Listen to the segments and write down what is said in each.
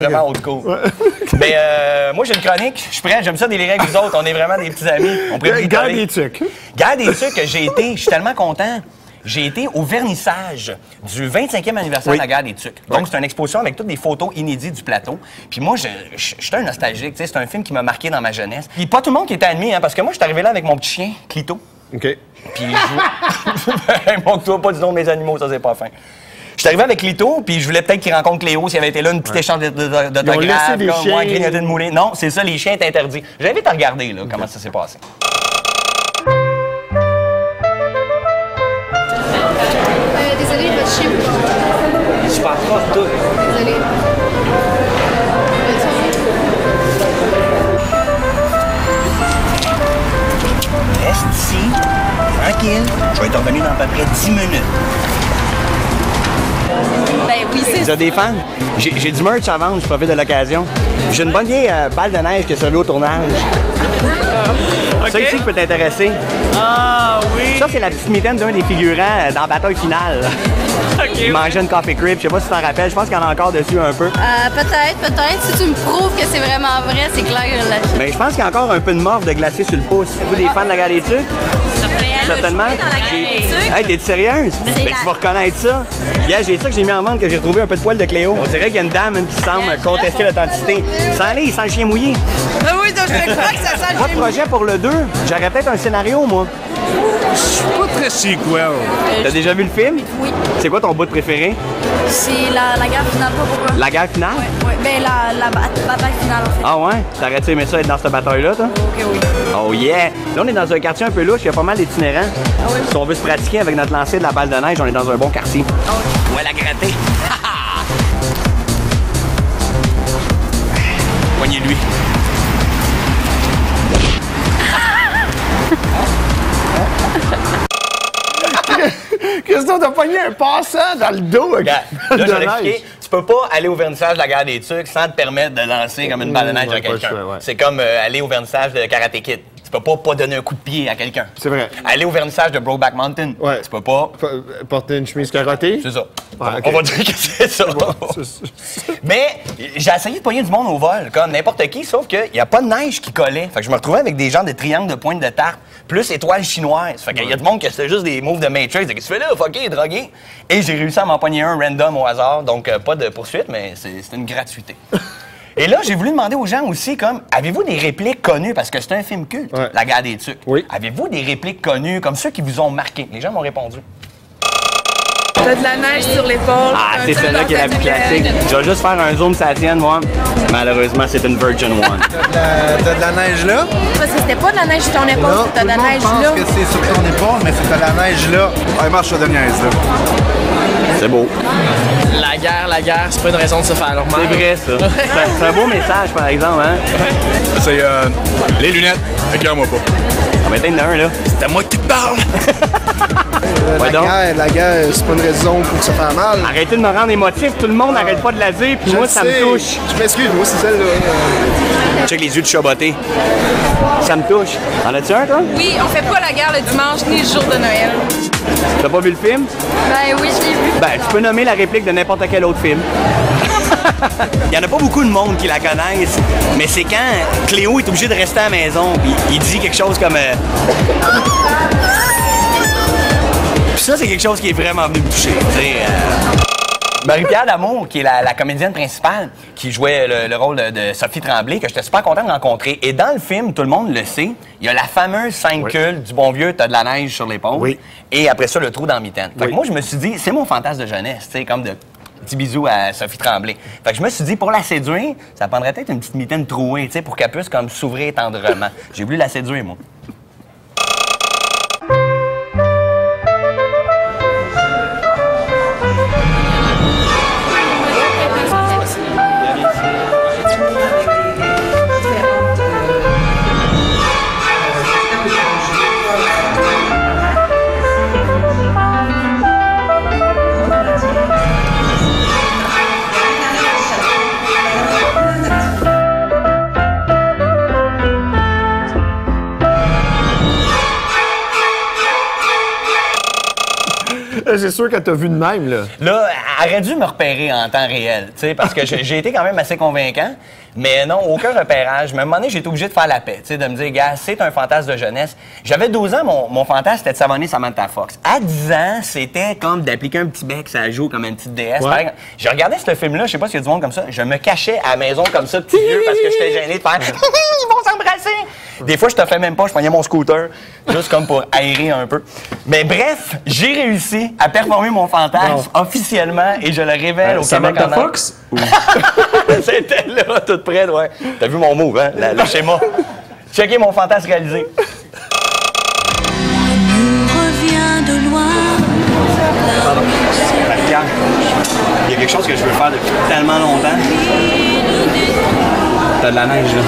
Vraiment old school. Mais moi, j'ai une chronique. Je suis prêt. J'aime ça délirer avec vous autres. On est vraiment des petits amis. On pourrait Guerre des tucs. Guerre des tucs, j'ai été. Je suis tellement content. J'ai été au vernissage du 25e anniversaire de la Guerre des tucs. Donc, c'est une exposition avec toutes des photos inédites du plateau. Puis moi, je suis un nostalgique. C'est un film qui m'a marqué dans ma jeunesse. Puis pas tout le monde qui était admis, hein, parce que moi, je suis arrivé là avec mon petit chien, Clito. OK. Puis je... Moque-toi pas du nom de mes animaux, ça, c'est pas fin. Je suis arrivé avec Lito, puis je voulais peut-être qu'il rencontre Cléo s'il avait été là, une petite échange d'autographes, comme moi, grignoter de moulin. Non, c'est ça, les chiens étaient interdits. J'invite à regarder là, comment ça s'est passé. Désolé, votre chien. Super prof, tout. Désolé. Reste ici, tranquille. Je vais être revenu dans à peu près 10 minutes. Ben oui, c'est Vous avez des fans? J'ai du merch à vendre, je profite de l'occasion. J'ai une bonne vieille balle de neige qui est servue au tournage. Okay. Ça ici qui peut t'intéresser. Ah oui! Ça, c'est la petite mitaine d'un des figurants dans la bataille finale. Okay, Il mangeait une coffee crib, je sais pas si tu t'en rappelles, je pense qu'il y en a encore dessus un peu. Peut-être. Si tu me prouves que c'est vraiment vrai, c'est clair que je l'achète. Mais je pense qu'il y a encore un peu de morve de glacé sur le pouce. Vous des fans de la Guerre des tucs? Certainement. Hey, t'es sérieuse? Ben, tu vas reconnaître ça. Yeah, j'ai ça que j'ai mis en vente, que j'ai retrouvé un peu de poil de Cléo. On dirait qu'il y a une dame qui semble contester l'authenticité. Sans aller, il sent le chien mouillé. Ah oui, donc je crois que ça sent le Pas de projet pour le 2. J'aurais peut-être un scénario, moi. Je suis pas très sequel. T'as déjà vu le film? Oui. C'est quoi ton bout préféré? C'est la guerre finale, pas pourquoi. La guerre finale? Ouais. Ben la bataille finale, en fait. Ah ouais? T'aurais-tu aimé ça être dans cette bataille-là, toi? Ok, oui. Oh yeah! Là, on est dans un quartier un peu louche, il y a pas mal d'itinérants. Ah oui? Si on veut se pratiquer avec notre lancer de la balle de neige, on est dans un bon quartier. Ah oui. Ouais, la gratter. Poignez-lui. Christophe, t'as pogné un passant dans le dos avec Là, une je balle vais de neige. l'expliquer. Tu peux pas aller au vernissage de la Guerre des tucs sans te permettre de lancer comme une balle de neige à quelqu'un. C'est comme aller au vernissage de Karate Kid. Tu peux pas donner un coup de pied à quelqu'un. C'est vrai. Aller au vernissage de Brokeback Mountain. Ouais. Tu peux pas. Porter une chemise carottée. C'est ça. Ah, okay. On va dire que c'est ça. Mais j'ai essayé de pogner du monde au vol, comme n'importe qui, sauf qu'il n'y a pas de neige qui collait. Fait que je me retrouvais avec des gens de triangles de pointe de tarte, plus étoiles chinoises. Fait qu'il y a du monde qui c'était juste des moves de Matrix. Qu'est-ce que tu fais là? Fucké, drogué. Et j'ai réussi à m'en pogner un random au hasard. Donc, pas de poursuite, mais c'est une gratuité. Et là, j'ai voulu demander aux gens aussi, comme, avez-vous des répliques connues? Parce que c'est un film culte, La Guerre des tucs. Oui. Avez-vous des répliques connues, comme ceux qui vous ont marqué? Les gens m'ont répondu. T'as de la neige sur l'épaule. Ah, c'est celle-là qui est la plus classique. Je vais juste faire un zoom sur la tienne, moi. Malheureusement, c'est une Virgin One. T'as de la neige là? Parce que c'était pas de la neige sur ton épaule, Non, c'était de la neige pense là. que c'est sur ton épaule, mais c'est de la neige là. Ouais, marche de niaise là. C'est beau. La guerre, c'est pas une raison de se faire normal. C'est vrai, ça. C'est un beau message, par exemple, hein? C'est les lunettes, écœure-moi pas. Ah, ben, t'en as un, là. C'est à moi qui te parle! La guerre, c'est pas une raison pour se faire mal. Arrêtez de me rendre émotif. Tout le monde n'arrête pas de la dire, puis moi, ça me touche. Je m'excuse, moi, c'est celle-là. Check les yeux de chaboté. Ça me touche. En as-tu un, toi? Oui, on fait pas la guerre le dimanche ni le jour de Noël. T'as pas vu le film? Ben oui, je l'ai vu. Ben, tu peux nommer la réplique de n'importe quel autre film. Il y en a pas beaucoup de monde qui la connaissent, mais c'est quand Cléo est obligé de rester à la maison, puis il dit quelque chose comme... Puis ça, c'est quelque chose qui est vraiment venu me toucher, tu sais. Marie-Pierre Damour, qui est la comédienne principale, qui jouait le rôle de Sophie Tremblay, que j'étais super content de rencontrer. Et dans le film, tout le monde le sait, il y a la fameuse scène culte du bon vieux « T'as de la neige sur l'épaule Oui. Et après ça, le trou dans la mitaine. Fait que moi, je me suis dit, c'est mon fantasme de jeunesse, tu sais, comme de petit bisou à Sophie Tremblay. Fait que je me suis dit, pour la séduire, ça prendrait peut-être une petite mitaine trouée, tu sais, pour qu'elle puisse comme s'ouvrir tendrement. J'ai voulu la séduire, moi. C'est sûr que t'as vu de même, là. Là, elle aurait dû me repérer en temps réel, tu sais, parce que j'ai été quand même assez convaincant. Mais non, aucun repérage. Mais à un moment donné, j'ai été obligé de faire la paix, tu sais, de me dire, gars, c'est un fantasme de jeunesse. J'avais 12 ans, mon fantasme, c'était de savonner Samantha Fox. À 10 ans, c'était comme d'appliquer un petit bec, ça joue comme une petite déesse. Ouais. Par exemple, j'ai regardé ce film-là, je sais pas s'il y a du monde comme ça, je me cachais à la maison comme ça, petit vieux, parce que j'étais gêné de faire « Ils vont s'embrasser! » Des fois, je te fais même pas, je prenais mon scooter, juste comme pour aérer un peu. Mais bref, j'ai réussi à performer mon fantasme officiellement et je le révèle au Québec Samantha en Fox? C'était là, tout près, ouais. T'as vu mon move, hein? Le schéma. Checkez mon fantasme réalisé. Revient de loin. Il y a quelque chose que je veux faire depuis tellement longtemps. T'as de la neige, là.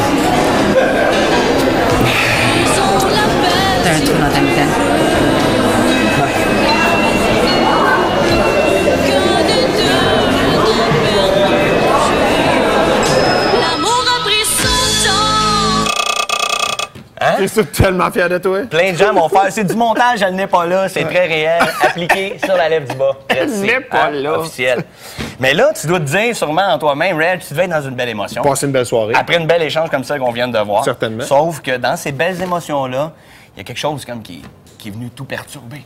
T'as un trou dans ta mitaine. L'amour a pris son temps. Hein? Je suis tellement fier de toi. Plein de gens vont faire. C'est du montage, elle n'est pas là, c'est très réel. Appliqué sur la lèvre du bas. Elle n'est pas là. Officiel. Mais là, tu dois te dire sûrement en toi-même, Red, tu devais être dans une belle émotion. Passer une belle soirée. Après une belle échange comme ça qu'on vient de voir. Certainement. Sauf que dans ces belles émotions-là, il y a quelque chose comme qui est venu tout perturber.